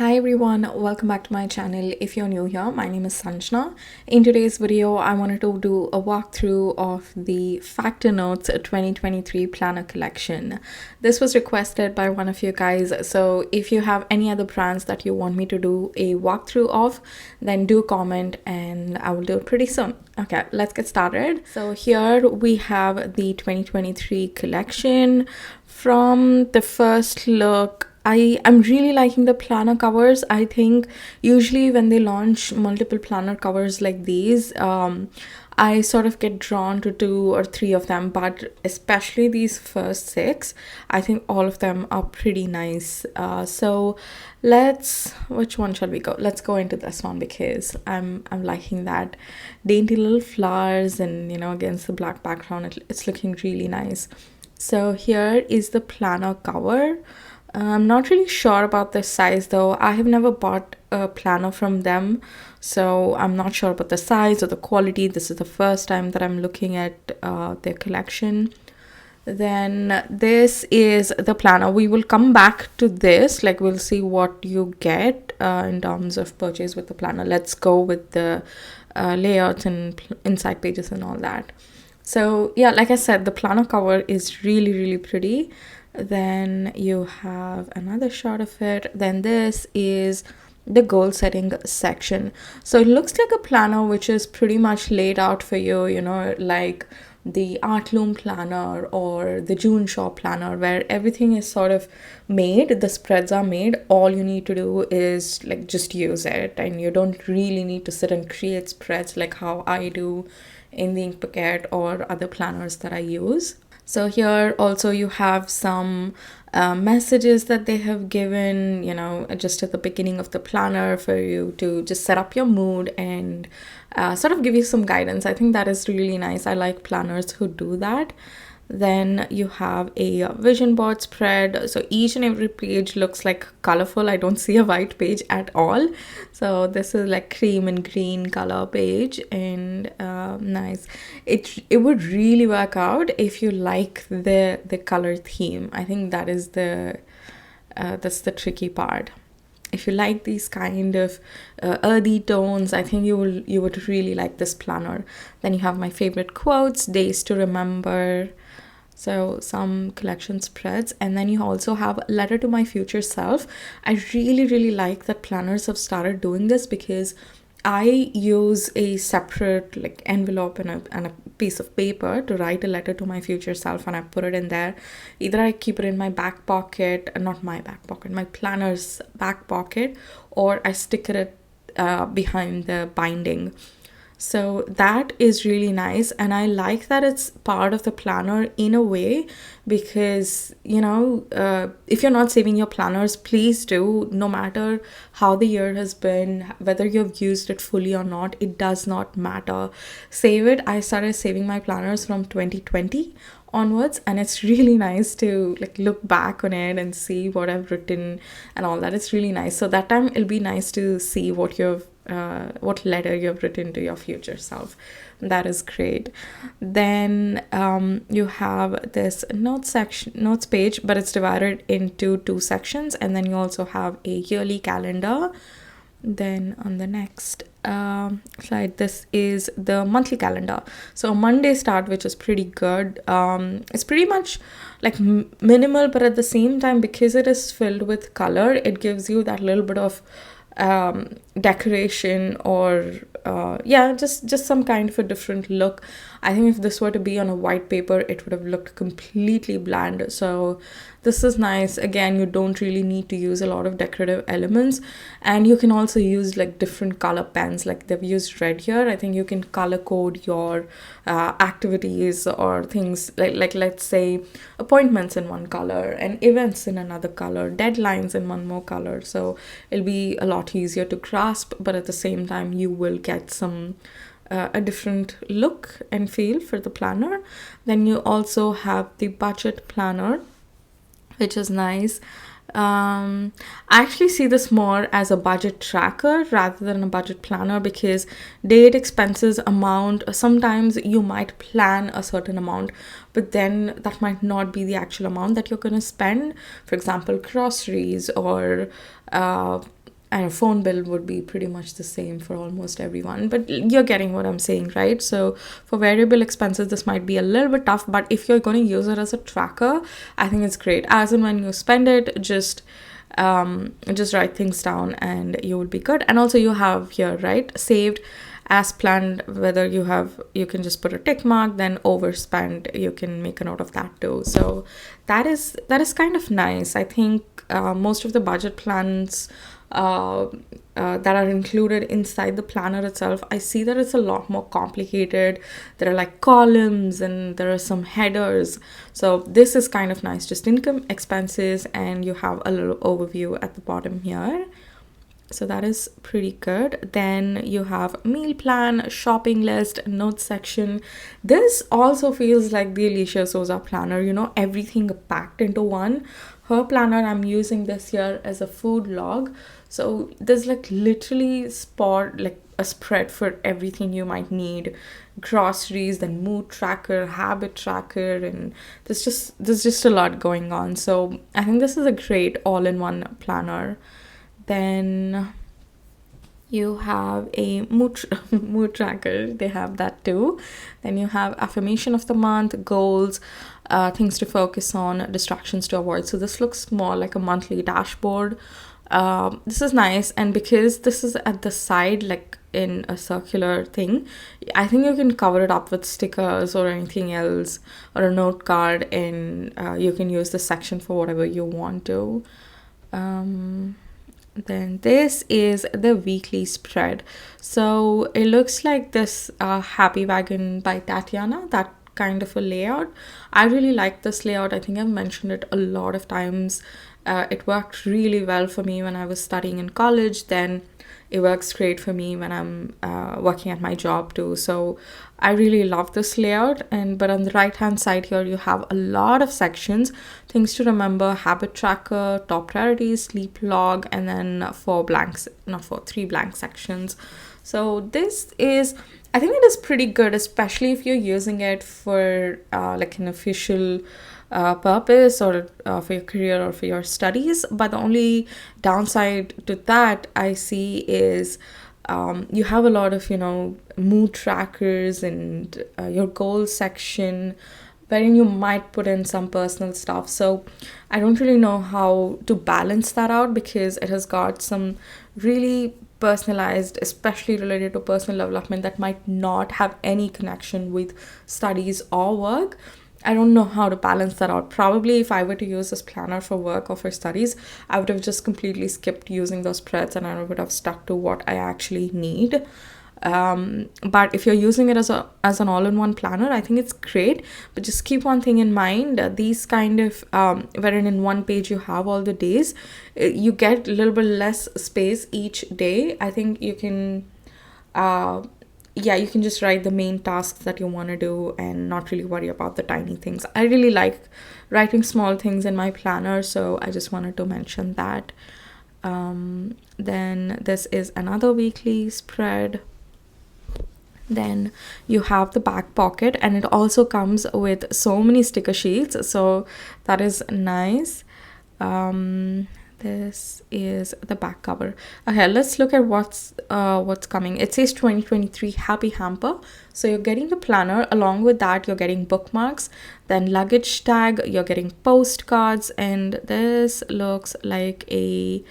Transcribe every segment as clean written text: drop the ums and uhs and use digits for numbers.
Hi everyone, welcome back to my channel. If you're new here, my name is Sanjana. In today's video, I wanted to do a walkthrough of the Factor Notes 2023 planner collection. This was requested by one of you guys, so if you have any other brands that you want me to do a walkthrough of, then do comment and I will do it pretty soon. Okay, let's get started. So here we have the 2023 collection. From the first look, I'm really liking the planner covers. I think usually when they launch multiple planner covers like these, I sort of get drawn to 2 or 3 of them, but especially these first 6, I think all of them are pretty nice. So which one shall we go? Let's go into this one because I'm liking that dainty little flowers and against the black background, it's looking really nice. So here is the planner cover. I'm not really sure about the size though. I have never bought a planner from them, so I'm not sure about the size or the quality. This is the first time that I'm looking at their collection. Then this is the planner. We will come back to this, like we'll see what you get in terms of purchase with the planner. Let's go with the layouts and inside pages and all that. So yeah, like I said, the planner cover is really pretty. Then you have another shot of it. Then this is the goal setting section. So it looks like a planner which is pretty much laid out for you, like the Artloom planner or the June Shaw planner, where everything is sort of made, the spreads are made. All you need to do is like just use it, and you don't really need to sit and create spreads like how I do in the Ink Packet or other planners that I use. So here also you have some messages that they have given, just at the beginning of the planner for you to just set up your mood and sort of give you some guidance. I think that is really nice. I like planners who do that. Then you have a vision board spread. So each and every page looks like colorful. I don't see a white page at all. So this is like cream and green color page, and nice. It would really work out if you like the color theme. I think that is that's the tricky part. If you like these kind of earthy tones, I think you would really like this planner. Then you have my favorite quotes, days to remember. So some collection spreads, and then you also have letter to my future self. I really like that planners have started doing this, because I use a separate like envelope and a piece of paper to write a letter to my future self, and I put it in there. Either I keep it in my back pocket, not my back pocket, my planner's back pocket, or I stick it behind the binding. So that is really nice, and I like that it's part of the planner in a way, because if you're not saving your planners, please do. No matter how the year has been, whether you've used it fully or not, it does not matter. Save it. I started saving my planners from 2020 onwards, and it's really nice to like look back on it and see what I've written and all that. It's really nice. So that time it'll be nice to see what letter you've written to your future self. That is great. Then you have this notes page, but it's divided into 2 sections, and then you also have a yearly calendar. Then on the next slide, this is the monthly calendar. So Monday start, which is pretty good. It's pretty much like minimal, but at the same time, because it is filled with color, it gives you that little bit of decoration, or just some kind of a different look. I think if this were to be on a white paper, it would have looked completely bland. So this is nice. Again, you don't really need to use a lot of decorative elements, and you can also use like different color pens. Like they've used red here. I think you can color code your activities or things like let's say appointments in one color and events in another color, deadlines in one more color. So it'll be a lot easier to grasp, but at the same time you will get some a different look and feel for the planner. Then you also have the budget planner, which is nice. I actually see this more as a budget tracker rather than a budget planner, because date, expenses, amount, sometimes you might plan a certain amount, but then that might not be the actual amount that you're going to spend. For example, groceries or and a phone bill would be pretty much the same for almost everyone, but you're getting what I'm saying, right? So for variable expenses, this might be a little bit tough, but if you're going to use it as a tracker, I think it's great. As and when you spend it, just write things down and you will be good. And also you have here, right, saved as planned, whether you can just put a tick mark, then overspend, you can make a note of that too. So that is kind of nice. I think most of the budget plans uh, that are included inside the planner itself, I see that it's a lot more complicated. There are like columns and there are some headers. So this is kind of nice, just income, expenses, and you have a little overview at the bottom here. So that is pretty good. Then you have meal plan, shopping list, notes section. This also feels like the Alicia Souza planner, everything packed into one. Her planner, I'm using this year as a food log. So there's like literally like a spread for everything you might need. Groceries, then mood tracker, habit tracker, and there's just a lot going on. So I think this is a great all-in-one planner. Then you have a mood tracker. They have that too. Then you have affirmation of the month, goals, things to focus on, distractions to avoid. So this looks more like a monthly dashboard. This is nice, and because this is at the side, like in a circular thing, I think you can cover it up with stickers or anything else, or a note card, and you can use this section for whatever you want to. Then this is the weekly spread. So it looks like this Happy Wagon by Tatiana, that kind of a layout. I really like this layout. I think I've mentioned it a lot of times. It worked really well for me when I was studying in college. Then it works great for me when I'm working at my job too. So I really love this layout. But on the right hand side here, you have a lot of sections, things to remember, habit tracker, top priorities, sleep log, and then three blank sections. So I think it is pretty good, especially if you're using it for like an official purpose, or for your career or for your studies. But the only downside to that I see is you have a lot of mood trackers and your goals section, wherein you might put in some personal stuff. So I don't really know how to balance that out, because it has got some really personalized, especially related to personal development, that might not have any connection with studies or work. I don't know how to balance that out. Probably if I were to use this planner for work or for studies, I would have just completely skipped using those spreads, and I would have stuck to what I actually need. But if you're using it as an all-in-one planner, I think it's great. But just keep one thing in mind: these kind of wherein in one page you have all the days, you get a little bit less space each day. I think you can you can just write the main tasks that you want to do and not really worry about the tiny things. I really like writing small things in my planner, so I just wanted to mention that. Then this is another weekly spread. Then you have the back pocket, and it also comes with so many sticker sheets, so that is nice. This is the back cover. Okay, let's look at what's coming. It says 2023 Happy Hamper. So you're getting the planner. Along with that, you're getting bookmarks, then luggage tag, you're getting postcards, and this looks like a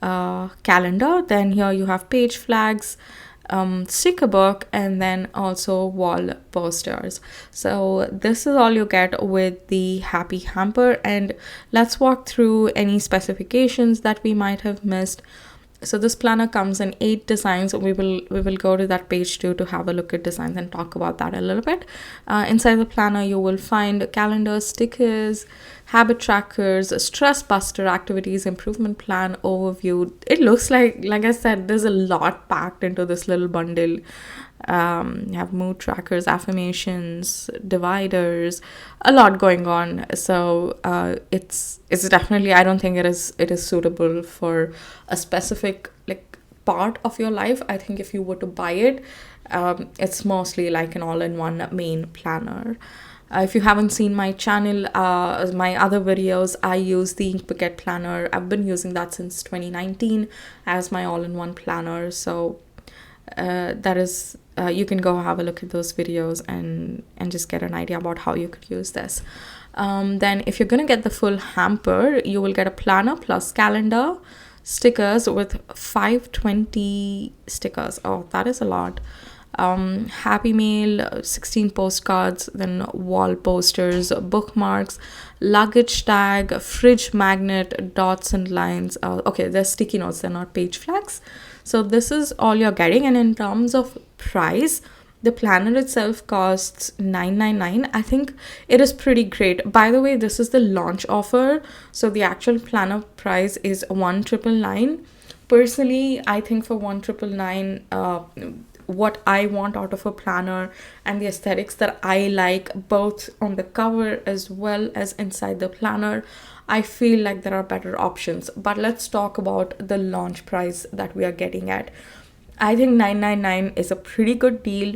calendar. Then here you have page flags, sticker book, and then also wall posters. So this is all you get with the Happy Hamper, and let's walk through any specifications that we might have missed. So this planner comes in 8 designs. We will go to that page too to have a look at designs and talk about that a little bit. Inside the planner, you will find calendars, stickers, habit trackers, stress buster, activities, improvement plan, overview. It looks like I said, there's a lot packed into this little bundle. You have mood trackers, affirmations, dividers, a lot going on. So it's definitely, I don't think it is suitable for a specific like part of your life. I think if you were to buy it, it's mostly like an all-in-one main planner. If you haven't seen my channel, my other videos, I use the Ink Bucket planner. I've been using that since 2019 as my all-in-one planner. So that is, you can go have a look at those videos and just get an idea about how you could use this. Then if you're going to get the full hamper, you will get a planner plus calendar, stickers with 520 stickers. Oh, that is a lot. Happy Mail, 16 postcards, then wall posters, bookmarks, luggage tag, fridge magnet, dots and lines. Okay, they're sticky notes, they're not page flags. So this is all you're getting. And in terms of price, the planner itself costs $9.99. I think it is pretty great. By the way, this is the launch offer, so the actual planner price is $1,999. Personally, I think for $1,999, what I want out of a planner and the aesthetics that I like, both on the cover as well as inside the planner, I feel like there are better options. But let's talk about the launch price that we are getting at. I think $9.99 is a pretty good deal.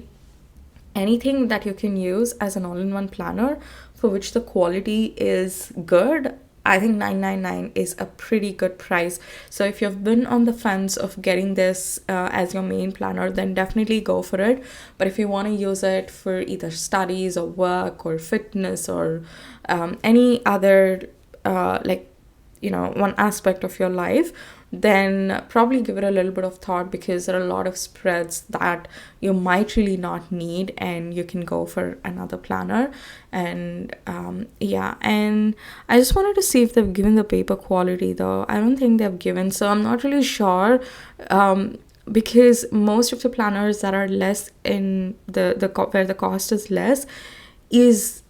Anything that you can use as an all-in-one planner for which the quality is good, I think $9.99 is a pretty good price. So if you've been on the fence of getting this as your main planner, then definitely go for it. But if you want to use it for either studies or work or fitness or any other one aspect of your life, then probably give it a little bit of thought, because there are a lot of spreads that you might really not need, and you can go for another planner. And and I just wanted to see if they've given the paper quality, though. I don't think they've given, so I'm not really sure, because most of the planners that are less in where the cost is less is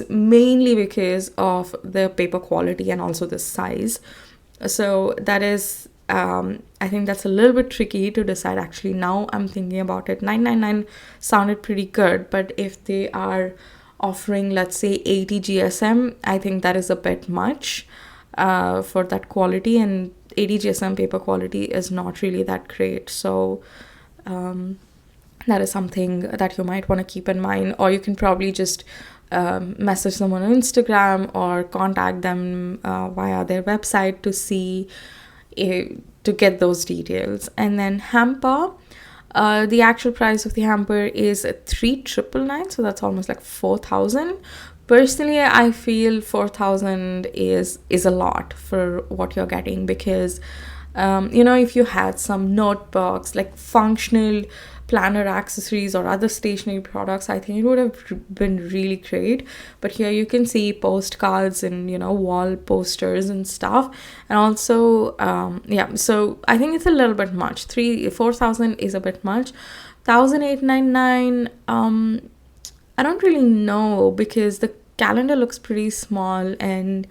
mainly because of the paper quality and also the size. So that is, I think that's a little bit tricky to decide. Actually, now I'm thinking about it, $9.99 sounded pretty good, but if they are offering, let's say, 80 GSM, I think that is a bit much for that quality, and 80 GSM paper quality is not really that great. So that is something that you might want to keep in mind, or you can probably just message someone on Instagram or contact them via their website to see to get those details. And then Hamper, the actual price of the hamper is $3,999, so that's almost like $4,000. Personally, I feel $4,000 is a lot for what you're getting, because if you had some notebooks, like functional planner accessories or other stationery products, I think it would have been really great. But here you can see postcards and wall posters and stuff, and also so I think it's a little bit much. 4,000 is a bit much. 1,899, I don't really know, because the calendar looks pretty small, and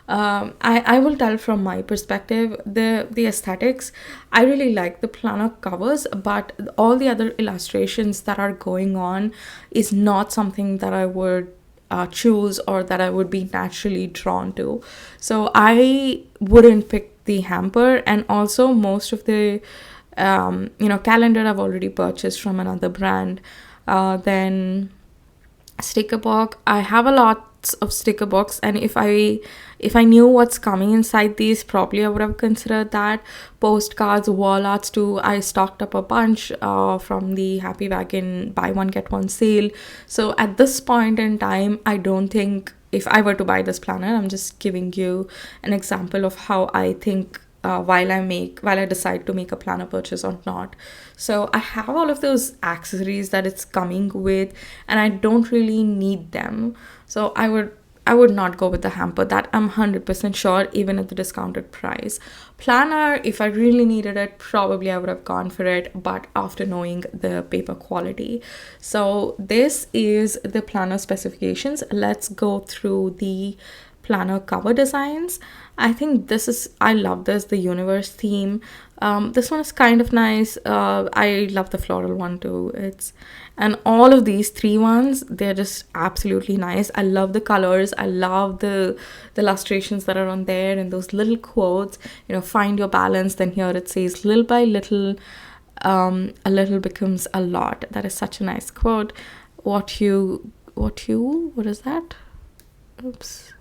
I will tell from my perspective, the aesthetics, I really like the planner covers, but all the other illustrations that are going on is not something that I would choose or that I would be naturally drawn to. So I wouldn't pick the hamper. And also most of the calendar I've already purchased from another brand. Then sticker book, I have a lot of sticker books, and if I knew what's coming inside these, probably I would have considered that. Postcards, wall arts too, I stocked up a bunch from the Happy Wagon buy one get one sale. So at this point in time, I don't think, if I were to buy this planner, I'm just giving you an example of how I think while I decide to make a planner purchase or not. So I have all of those accessories that it's coming with, and I don't really need them. So I would not go with the hamper. That I'm 100% sure, even at the discounted price. Planner, if I really needed it, probably I would have gone for it, but after knowing the paper quality. So this is the planner specifications. Let's go through the planner cover designs. I love this, the universe theme. This one is kind of nice. I love the floral one too. And all of these three ones, they're just absolutely nice. I love the colors. I love the illustrations that are on there, and those little quotes, find your balance. Then here it says, little by little, a little becomes a lot. That is such a nice quote. What you what is that? Oops.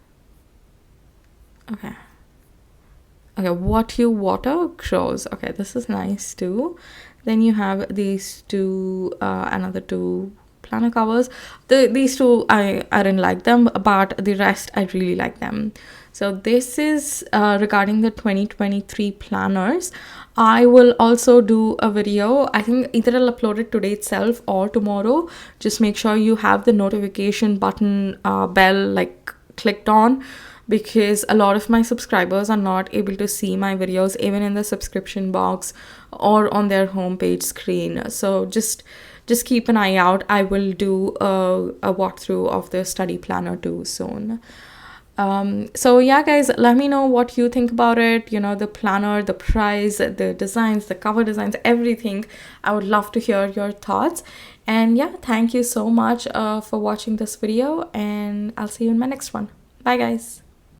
Okay. Okay, what you water grows. Okay, this is nice too. Then you have these two, another two planner covers. These two I didn't like them, but the rest I really like them. So this is regarding the 2023 planners. I will also do a video. I think either I'll upload it today itself or tomorrow. Just make sure you have the notification button bell like clicked on, because a lot of my subscribers are not able to see my videos even in the subscription box or on their homepage screen. So just keep an eye out. I will do a walkthrough of the study planner too soon. So yeah, guys, let me know what you think about it. You know, the planner, the price, the designs, the cover designs, everything. I would love to hear your thoughts. And yeah, thank you so much for watching this video, and I'll see you in my next one. Bye, guys.